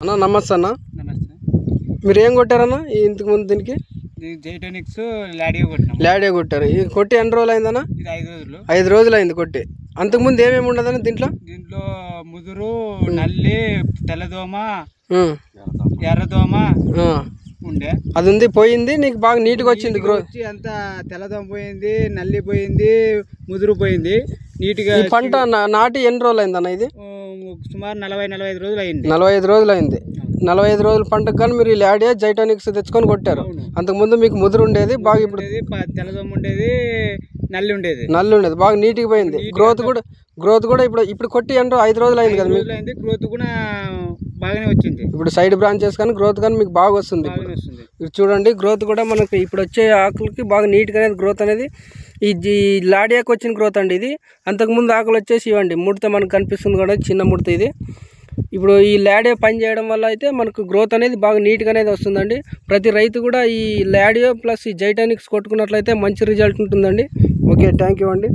అన్న నమస్తే అన్న. నమస్తే. మీరు ఏం కొట్టారన్న ఇంతకు ముందు దీనికి? జైటోనిక్స్ లాడియో కొట్టినాం. లాడియో కొట్టారు. ఇది కొట్టి ఎన్ని రోజులు అయిందన్న? ఇది 5 రోజులు. 5 రోజులు అయింది కొట్టి. అంతకుముందు ఏమేమి ఉండదన్న దీంట్లో? దీంట్లో ముదురు, నల్లి, తెల్లదోమ, ఉమ్, ఎర్రదోమ ఉండే. అది ఉంది, పోయింది. నీకు బాగా నీట్గా వచ్చింది గ్రోత్. అంతా తెల్లదోమ పోయింది, నల్లి పోయింది, ముదురు పోయింది. నీట్గా ఈ పంట నాటి ఎన్ని రోజులు అయిందన్న? ఇది సుమారు 40-45 రోజులు అయింది. 45 రోజులు అయింది. 45 రోజుల పంటకు కానీ మీరు ఈ లాడియో జైటోనిక్స్ తెచ్చుకొని కొట్టారు. అంతకుముందు మీకు ముదురు ఉండేది బాగా, ఇప్పుడు తెల్లదోమ ఉండేది, నల్లి ఉండేది. బాగా నీట్గా పోయింది. గ్రోత్ కూడా ఇప్పుడు కొట్టి 5 రోజులు అయింది కదా మీకు. గ్రోత్ కూడా బాగానే వచ్చింది. ఇప్పుడు సైడ్ బ్రాంచెస్ కానీ గ్రోత్ కానీ మీకు బాగా వస్తుంది. ఇప్పుడు చూడండి, గ్రోత్ కూడా మనకి ఇప్పుడు వచ్చే ఆకులకి బాగా నీట్గా అనేది గ్రోత్ అనేది ఈ లాడియాకి వచ్చిన గ్రోత్ అండి ఇది. అంతకుముందు ఆకులు వచ్చేసి ఇవ్వండి ముడత మనకు కనిపిస్తుంది కూడా, చిన్న ముడత ఇది. ఇప్పుడు ఈ లాడియో పని చేయడం వల్ల అయితే మనకు గ్రోత్ అనేది బాగా నీట్గా అనేది వస్తుందండి. ప్రతి రైతు కూడా ఈ లాడియో ప్లస్ ఈ జైటోనిక్స్ కొట్టుకున్నట్లయితే మంచి రిజల్ట్ ఉంటుందండి. ఓకే, థ్యాంక్ యూ అండి.